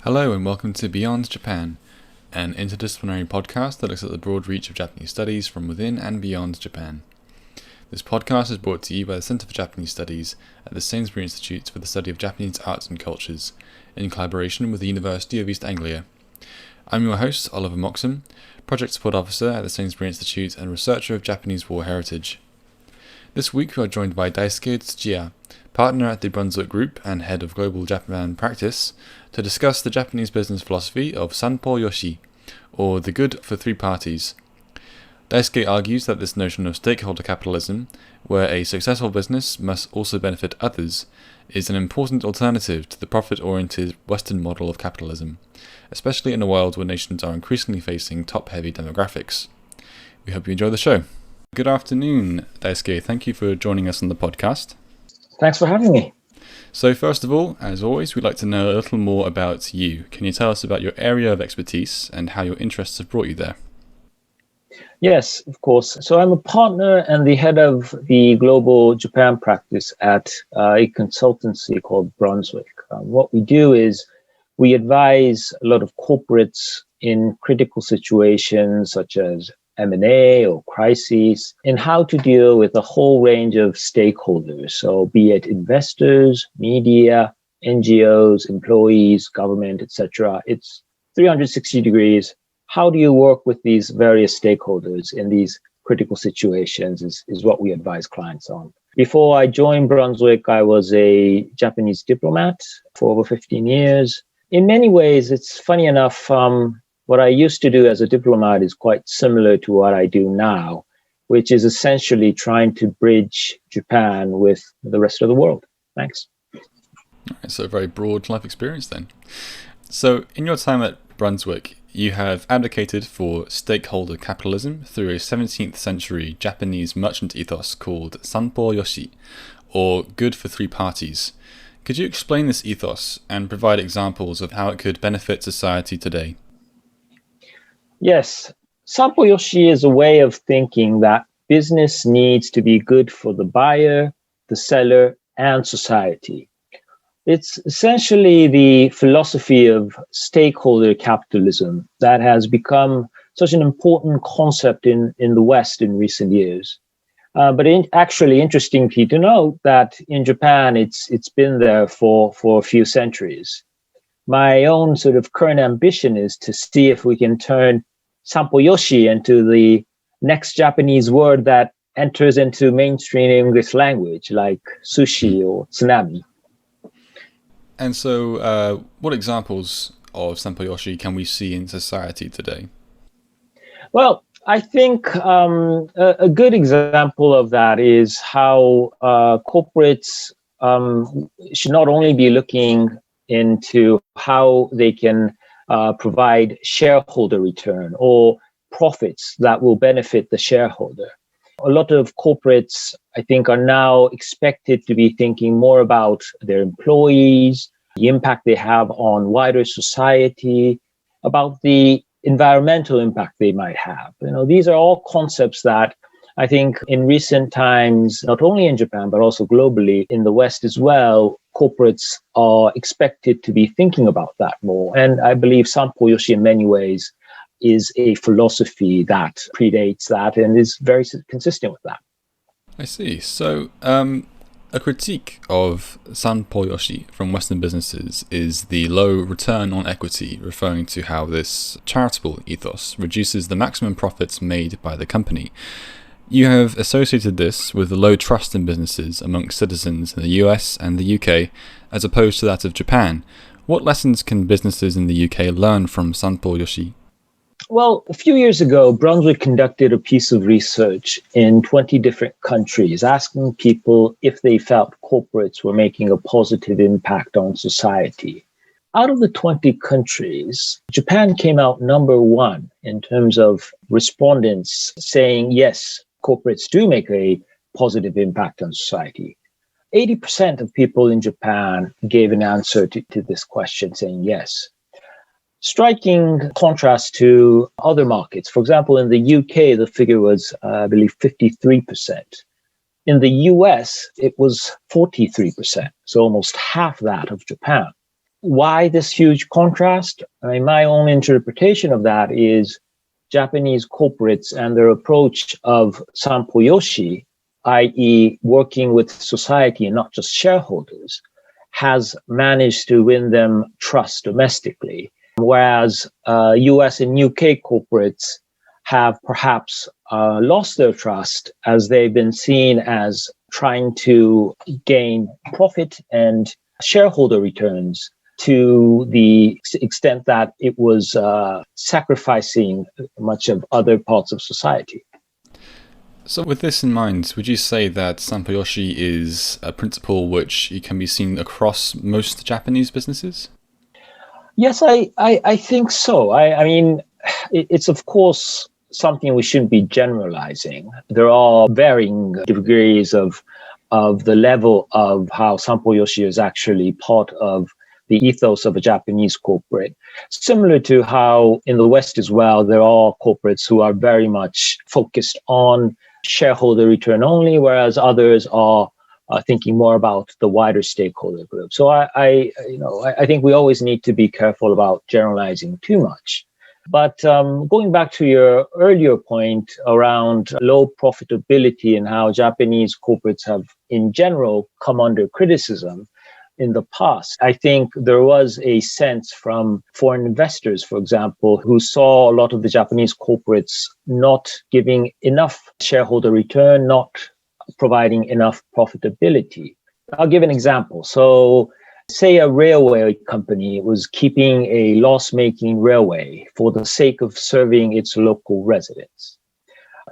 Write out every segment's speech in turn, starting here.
Hello and welcome to Beyond Japan, an interdisciplinary podcast that looks at the broad reach of Japanese studies from within and beyond Japan. This podcast is brought to you by the Centre for Japanese Studies at the Sainsbury Institute for the Study of Japanese Arts and Cultures, in collaboration with the University of East Anglia. I'm your host, Oliver Moxham, Project Support Officer at the Sainsbury Institute and researcher of Japanese War Heritage. This week we are joined by Daisuke Tsuchiya, partner at the Brunswick Group and head of Global Japan Practice, to discuss the Japanese business philosophy of Sanpō Yoshi, or the good for three parties. Daisuke argues that this notion of stakeholder capitalism, where a successful business must also benefit others, is an important alternative to the profit-oriented Western model of capitalism, especially in a world where nations are increasingly facing top-heavy demographics. We hope you enjoy the show. Good afternoon, Daisuke. Thank you for joining us on the podcast. Thanks for having me. So first of all, as always, we'd like to know a little more about you. Can you tell us about your area of expertise and how your interests have brought you there? Yes, of course. So I'm a partner and the head of the Global Japan Practice at a consultancy called Brunswick. What we do is we advise a lot of corporates in critical situations such as M&A or crises in how to deal with a whole range of stakeholders. So be it investors, media, NGOs, employees, government, etc. It's 360 degrees. How do you work with these various stakeholders in these critical situations is what we advise clients on. Before I joined Brunswick, I was a Japanese diplomat for over 15 years. In many ways, it's funny enough, what I used to do as a diplomat is quite similar to what I do now, which is essentially trying to bridge Japan with the rest of the world. Thanks. All right, so a very broad life experience then. So in your time at Brunswick, you have advocated for stakeholder capitalism through a 17th century Japanese merchant ethos called Sanpō Yoshi, or good for three parties. Could you explain this ethos and provide examples of how it could benefit society today? Yes, Sanpō Yoshi is a way of thinking that business needs to be good for the buyer, the seller, and society. It's essentially the philosophy of stakeholder capitalism that has become such an important concept in the West in recent years. But actually interesting to note that in Japan, it's been there for a few centuries. My own sort of current ambition is to see if we can turn Sanpō Yoshi into the next Japanese word that enters into mainstream English language, like sushi or tsunami. And so, what examples of Sanpō Yoshi can we see in society today? Well, I think a good example of that is how corporates should not only be looking into how they can provide shareholder return or profits that will benefit the shareholder. A lot of corporates, I think, are now expected to be thinking more about their employees, the impact they have on wider society, about the environmental impact they might have. These are all concepts that I think in recent times, not only in Japan, but also globally in the West as well, corporates are expected to be thinking about that more. And I believe Sanpō Yoshi in many ways is a philosophy that predates that and is very consistent with that. I see. So, a critique of Sanpō Yoshi from Western businesses is the low return on equity, referring to how this charitable ethos reduces the maximum profits made by the company. You have associated this with the low trust in businesses amongst citizens in the US and the UK, as opposed to that of Japan. What lessons can businesses in the UK learn from Sanpō Yoshi? Well, a few years ago, Brunswick conducted a piece of research in 20 different countries, asking people if they felt corporates were making a positive impact on society. Out of the 20 countries, Japan came out number one in terms of respondents saying, yes, corporates do make a positive impact on society. 80% of people in Japan gave an answer to this question saying yes. Striking contrast to other markets. For example, in the UK, the figure was, I believe, 53%. In the US, it was 43%, so almost half that of Japan. why this huge contrast? I mean, my own interpretation of that is Japanese corporates and their approach of Sanpō Yoshi, i.e. working with society and not just shareholders, has managed to win them trust domestically. Whereas US and UK corporates have perhaps lost their trust as they've been seen as trying to gain profit and shareholder returns to the extent that it was sacrificing much of other parts of society. So with this in mind, would you say that Sanp Yoshi is a principle which can be seen across most Japanese businesses? Yes, I think so. I mean, it's of course something we shouldn't be generalizing. There are varying degrees of the level of how Sanpō Yoshi is actually part of the ethos of a Japanese corporate. Similar to how in the West as well, there are corporates who are very much focused on shareholder return only, whereas others are thinking more about the wider stakeholder group. So I think we always need to be careful about generalizing too much. But going back to your earlier point around low profitability and how Japanese corporates have in general come under criticism in the past, I think there was a sense from foreign investors, for example, who saw a lot of the Japanese corporates not giving enough shareholder return, not providing enough profitability. I'll give an example. So say a railway company was keeping a loss-making railway for the sake of serving its local residents.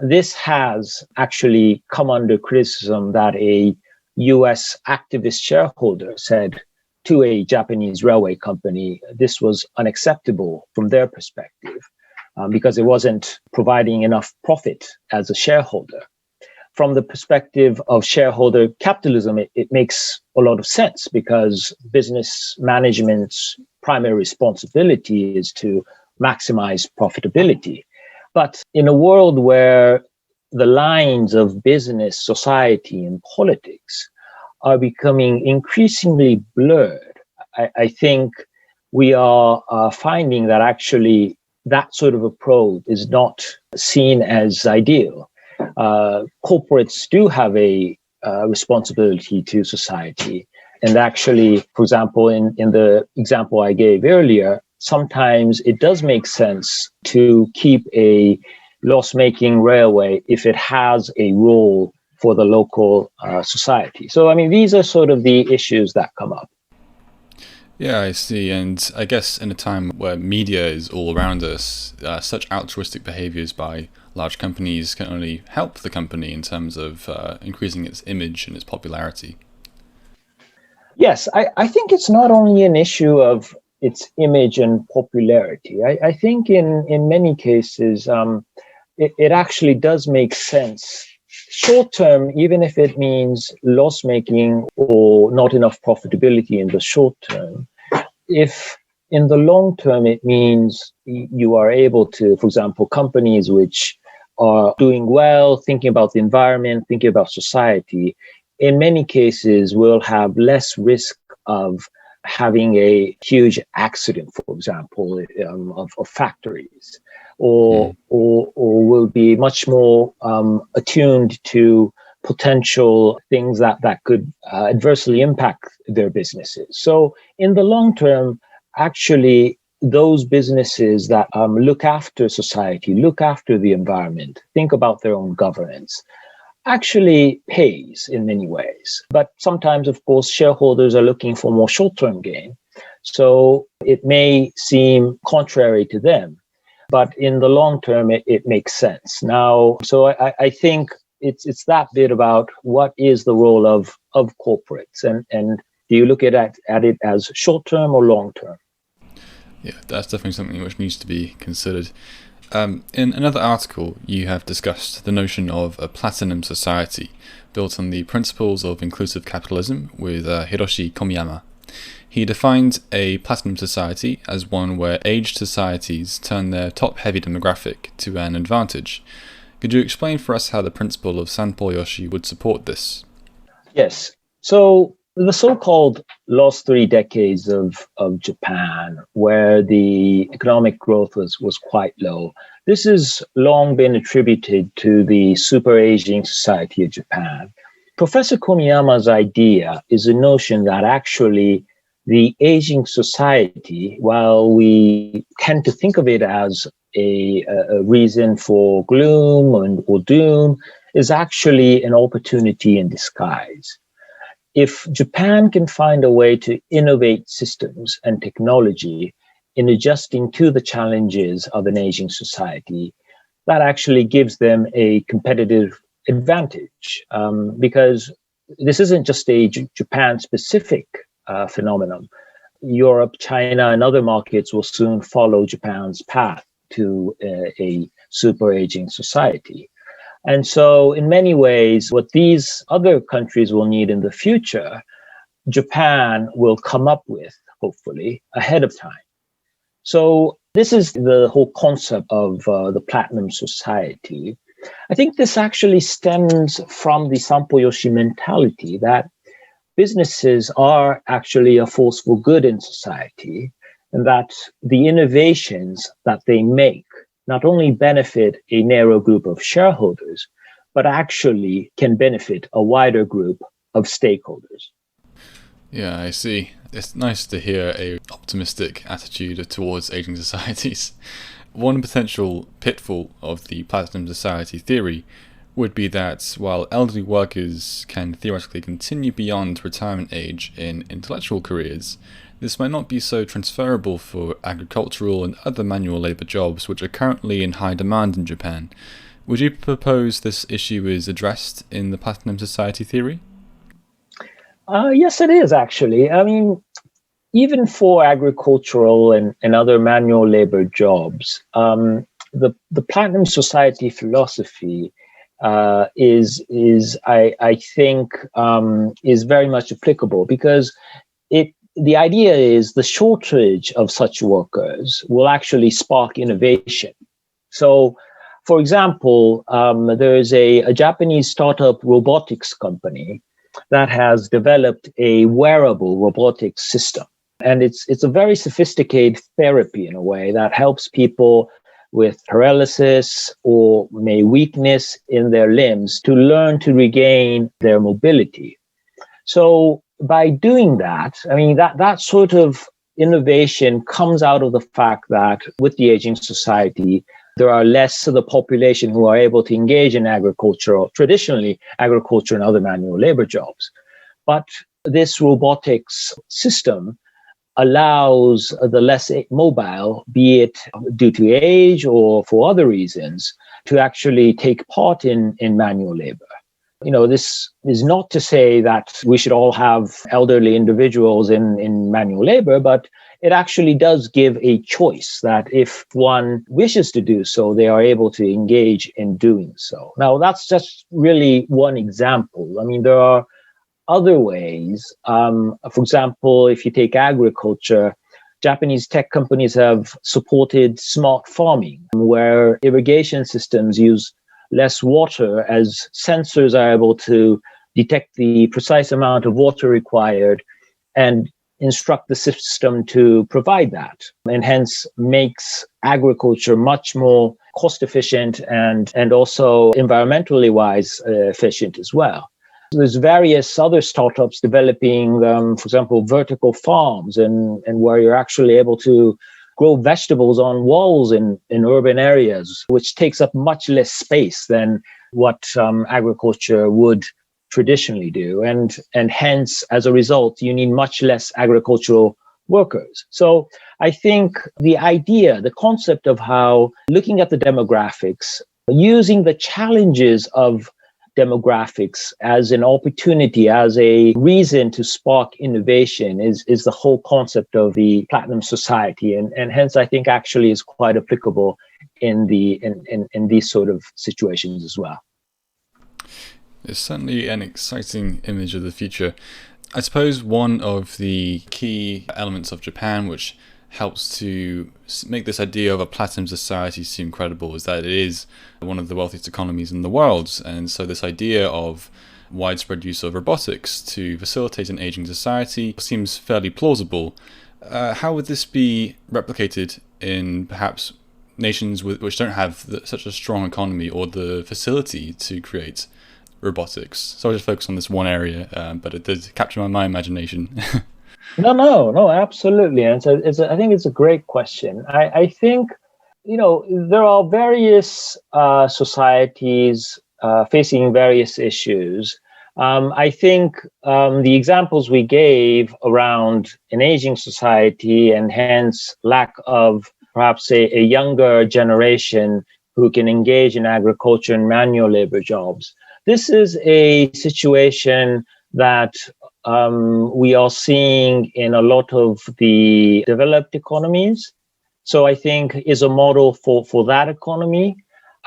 This has actually come under criticism that a US activist shareholder said to a Japanese railway company, this was unacceptable from their perspective because it wasn't providing enough profit as a shareholder. From the perspective of shareholder capitalism, it makes a lot of sense because business management's primary responsibility is to maximize profitability. But in a world where the lines of business, society, and politics are becoming increasingly blurred, I think we are finding that actually that sort of approach is not seen as ideal. Corporates do have a responsibility to society. And actually, for example, in the example I gave earlier, sometimes it does make sense to keep a loss-making railway if it has a role for the local society. So, I mean, these are sort of the issues that come up. Yeah, I see. And I guess in a time where media is all around us, such altruistic behaviors by large companies can only help the company in terms of increasing its image and its popularity. Yes, I think it's not only an issue of its image and popularity. I think in many cases, it actually does make sense. Short term, even if it means loss making or not enough profitability in the short term, if in the long term it means you are able to, for example, companies which are doing well, thinking about the environment, thinking about society, in many cases will have less risk of having a huge accident, for example, of factories, or will be much more attuned to potential things that could adversely impact their businesses. So in the long term, actually, those businesses that look after society, look after the environment, think about their own governance, actually pays in many ways. But sometimes, of course, shareholders are looking for more short-term gain. So it may seem contrary to them, but in the long term, it makes sense. Now, so I think it's that bit about what is the role of corporates, and do you look at it as short-term or long-term? Yeah, that's definitely something which needs to be considered. In another article, you have discussed the notion of a platinum society built on the principles of inclusive capitalism with Hiroshi Komiyama. He defined a platinum society as one where aged societies turn their top-heavy demographic to an advantage. Could you explain for us how the principle of Sanpō Yoshi would support this? Yes. So The so-called lost 3 decades of Japan, where the economic growth was quite low, this has long been attributed to the super aging society of Japan. Professor Komiyama's idea is a notion that actually the aging society, while we tend to think of it as a reason for gloom or doom, is actually an opportunity in disguise. If Japan can find a way to innovate systems and technology in adjusting to the challenges of an aging society, that actually gives them a competitive advantage, because this isn't just a Japan-specific phenomenon. Europe, China, and other markets will soon follow Japan's path to a super aging society. And so in many ways, what these other countries will need in the future, Japan will come up with, hopefully, ahead of time. So this is the whole concept of the Platinum Society. I think this actually stems from the Sanpō Yoshi mentality that businesses are actually a force for good in society, and that the innovations that they make not only benefit a narrow group of shareholders, but actually can benefit a wider group of stakeholders. Yeah, I see. It's nice to hear a optimistic attitude towards aging societies. One potential pitfall of the Platinum Society theory would be that while elderly workers can theoretically continue beyond retirement age in intellectual careers, this might not be so transferable for agricultural and other manual labour jobs which are currently in high demand in Japan. Would you propose this issue is addressed in the Platinum Society theory? Yes, it is actually. I mean, even for agricultural and other manual labour jobs, the Platinum Society philosophy I think, is very much applicable, because the idea is the shortage of such workers will actually spark innovation. So, for example, there is a Japanese startup robotics company that has developed a wearable robotics system. And it's a very sophisticated therapy in a way that helps people with paralysis or weakness in their limbs to learn to regain their mobility. So by doing that, I mean, that sort of innovation comes out of the fact that with the aging society, there are less of the population who are able to engage in traditionally agriculture and other manual labor jobs. But this robotics system allows the less mobile, be it due to age or for other reasons, to actually take part in manual labor. You know, this is not to say that we should all have elderly individuals in manual labor, but it actually does give a choice that if one wishes to do so, they are able to engage in doing so. Now, that's just really one example. I mean, there are other ways. For example, if you take agriculture, Japanese tech companies have supported smart farming, where irrigation systems use less water as sensors are able to detect the precise amount of water required and instruct the system to provide that, and hence makes agriculture much more cost efficient and also environmentally wise efficient as well. There's various other startups developing, for example, vertical farms and where you're actually able to grow vegetables on walls in urban areas, which takes up much less space than what agriculture would traditionally do. And hence, as a result, you need much less agricultural workers. So I think the concept of how looking at the demographics, using the challenges of demographics as an opportunity, as a reason to spark innovation is the whole concept of the Platinum Society. And hence, I think actually is quite applicable in these sort of situations as well. It's certainly an exciting image of the future. I suppose one of the key elements of Japan which helps to make this idea of a platinum society seem credible is that it is one of the wealthiest economies in the world. And so this idea of widespread use of robotics to facilitate an aging society seems fairly plausible. How would this be replicated in perhaps nations which don't have such a strong economy or the facility to create robotics? So I'll just focus on this one area, but it does capture my imagination. No, absolutely. And I think it's a great question. I think, there are various societies facing various issues. I think the examples we gave around an aging society and hence lack of perhaps a younger generation who can engage in agriculture and manual labor jobs. This is a situation that we are seeing in a lot of the developed economies. So I think is a model for that economy.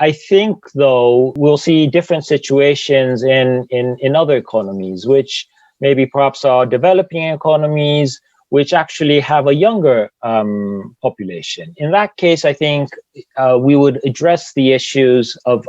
I think, though, we'll see different situations in other economies, which maybe perhaps are developing economies, which actually have a younger population. In that case, I think we would address the issues of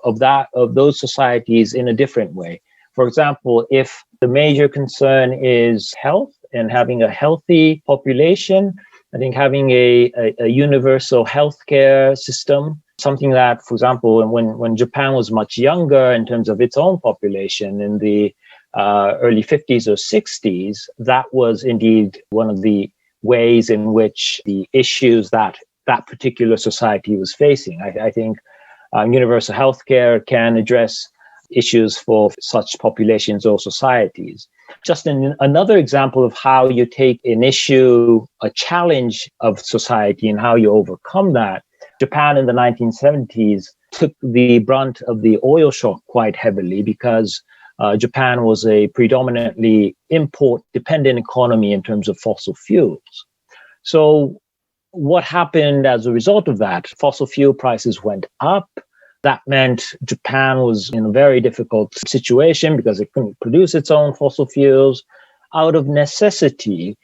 those societies in a different way. For example, if the major concern is health and having a healthy population, I think having a universal healthcare system, something that, for example, when Japan was much younger in terms of its own population in the early 50s or 60s, that was indeed one of the ways in which the issues that particular society was facing. I think universal healthcare can address issues for such populations or societies. Just another example of how you take an issue, a challenge of society, and how you overcome that. Japan in the 1970s took the brunt of the oil shock quite heavily because Japan was a predominantly import-dependent economy in terms of fossil fuels. So what happened as a result of that? Fossil fuel prices went up. That meant Japan was in a very difficult situation because it couldn't produce its own fossil fuels. Out of necessity,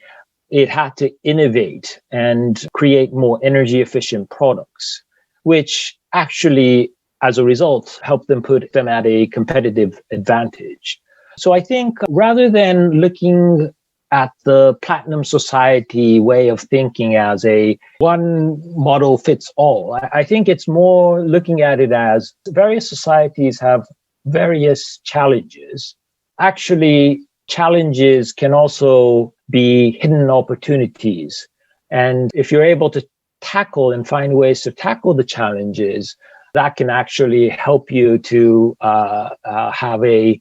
it had to innovate and create more energy efficient products, which actually, as a result, helped them put them at a competitive advantage. So I think rather than looking at the Platinum Society way of thinking as a one model fits all, I think it's more looking at it as various societies have various challenges. Actually, challenges can also be hidden opportunities. And if you're able to tackle and find ways to tackle the challenges, that can actually help you to have a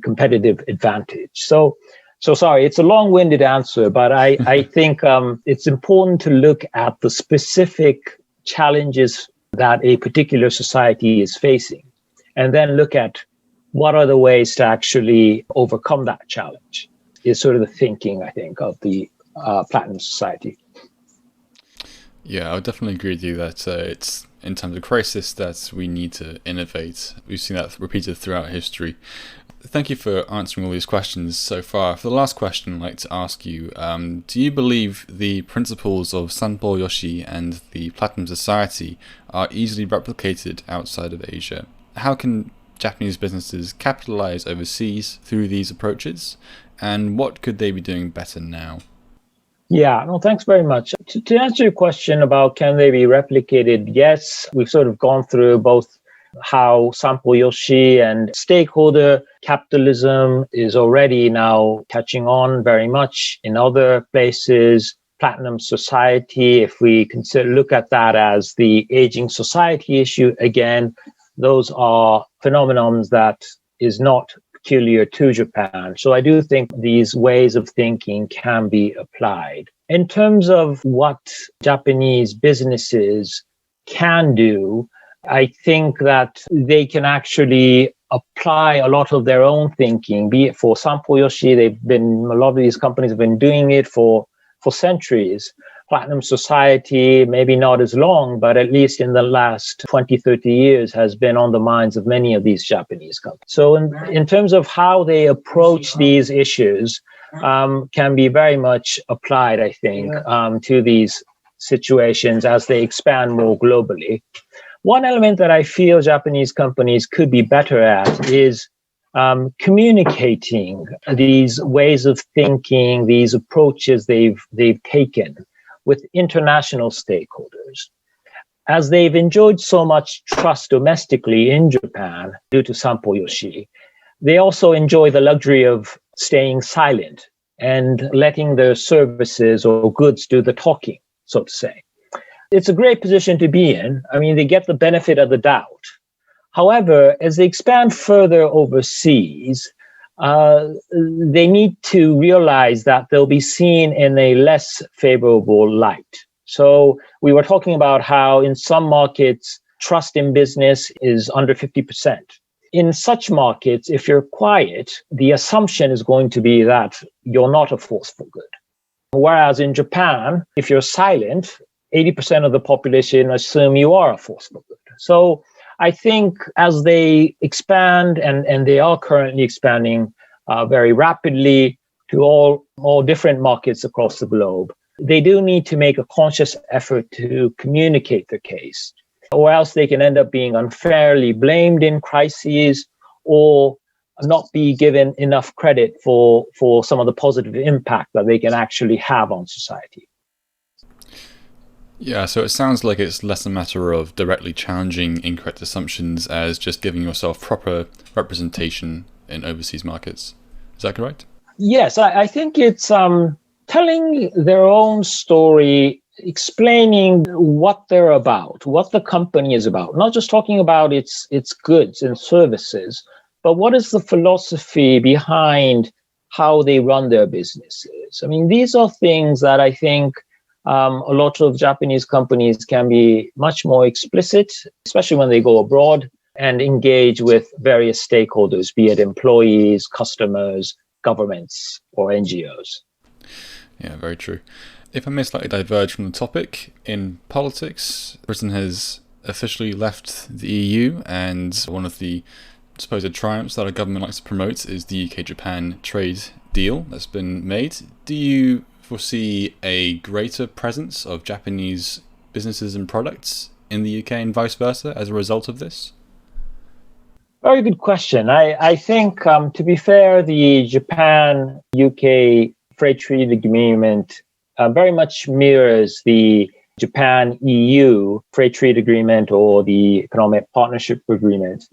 competitive advantage. So sorry, it's a long-winded answer, but I think it's important to look at the specific challenges that a particular society is facing, and then look at what are the ways to actually overcome that challenge is sort of the thinking, I think, of the Platinum Society. Yeah, I would definitely agree with you that it's in times of crisis that we need to innovate. We've seen that repeated throughout history. Thank you for answering all these questions so far. For the last question, I'd like to ask you, do you believe the principles of Sanpō Yoshi and the Platinum Society are easily replicated outside of Asia? How can Japanese businesses capitalize overseas through these approaches? And what could they be doing better now? Yeah, no, thanks very much. To answer your question about can they be replicated, yes, we've sort of gone through both how Sanpō Yoshi and stakeholder capitalism is already now catching on very much in other places. Platinum Society, if we look at that as the aging society issue, again, those are phenomenons that is not peculiar to Japan. So I do think these ways of thinking can be applied. In terms of what Japanese businesses can do, I think that they can actually apply a lot of their own thinking, be it for Sanpō Yoshi, a lot of these companies have been doing it for centuries. Platinum Society, maybe not as long, but at least in the last 20, 30 years has been on the minds of many of these Japanese companies. So in terms of how they approach these issues, can be very much applied, I think, to these situations as they expand more globally. One element that I feel Japanese companies could be better at is communicating these ways of thinking, these approaches they've taken with international stakeholders. As they've enjoyed so much trust domestically in Japan due to Sanpō Yoshi, they also enjoy the luxury of staying silent and letting their services or goods do the talking, so to say. It's a great position to be in. I mean, they get the benefit of the doubt. However, as they expand further overseas, they need to realize that they'll be seen in a less favorable light. So we were talking about how in some markets, trust in business is under 50%. In such markets, if you're quiet, the assumption is going to be that you're not a force for good. Whereas in Japan, if you're silent, 80% of the population assume you are a force for good. So I think as they expand, and they are currently expanding very rapidly to all different markets across the globe, they do need to make a conscious effort to communicate their case, or else they can end up being unfairly blamed in crises or not be given enough credit for some of the positive impact that they can actually have on society. Yeah, so it sounds like it's less a matter of directly challenging incorrect assumptions as just giving yourself proper representation in overseas markets. Is that correct? Yes, I think it's telling their own story, explaining what they're about, what the company is about, not just talking about its goods and services, but what is the philosophy behind how they run their businesses. I mean, these are things that I think a lot of Japanese companies can be much more explicit, especially when they go abroad and engage with various stakeholders, be it employees, customers, governments, or NGOs. Yeah, very true. If I may slightly diverge from the topic, in politics, Britain has officially left the EU, and one of the supposed triumphs that our government likes to promote is the UK-Japan trade deal that's been made. Do you foresee a greater presence of Japanese businesses and products in the UK and vice versa as a result of this? Very good question. I think, to be fair, the Japan-UK Free Trade Agreement very much mirrors the Japan-EU Free Trade Agreement or the Economic Partnership Agreement.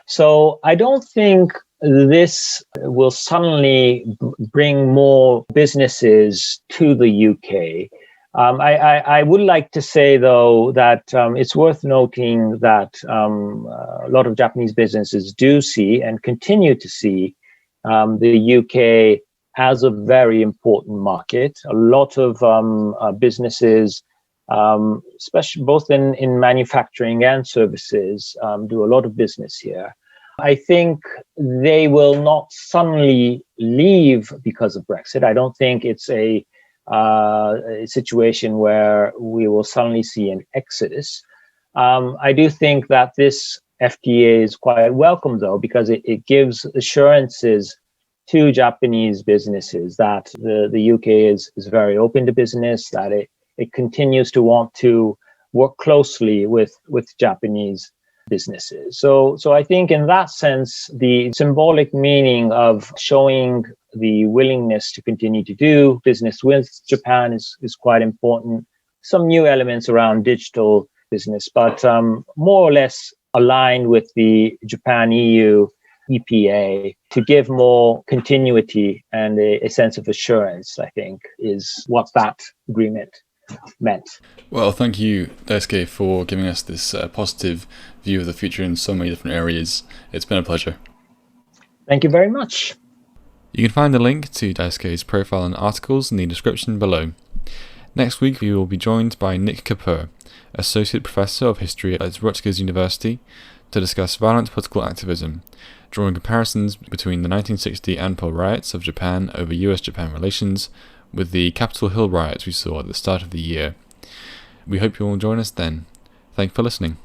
So I don't think this will suddenly bring more businesses to the UK. I would like to say, though, that it's worth noting that a lot of Japanese businesses do see and continue to see the UK as a very important market. A lot of businesses, especially both in manufacturing and services, do a lot of business here. I think they will not suddenly leave because of Brexit. I don't think it's a situation where we will suddenly see an exodus. I do think that this FTA is quite welcome, though, because it gives assurances to Japanese businesses that the UK is very open to business, that it continues to want to work closely with Japanese businesses. So I think in that sense, the symbolic meaning of showing the willingness to continue to do business with Japan is quite important. Some new elements around digital business, but more or less aligned with the Japan-EU EPA to give more continuity and a sense of assurance, I think, is what that agreement meant. Well, thank you, Daisuke, for giving us this positive view of the future in so many different areas. It's been a pleasure. Thank you very much. You can find a link to Daisuke's profile and articles in the description below. Next week, we will be joined by Nick Kapur, Associate Professor of History at Rutgers University, to discuss violent political activism, drawing comparisons between the 1960 Anpo riots of Japan over US-Japan relations with the Capitol Hill riots we saw at the start of the year. We hope you will join us then. Thanks for listening.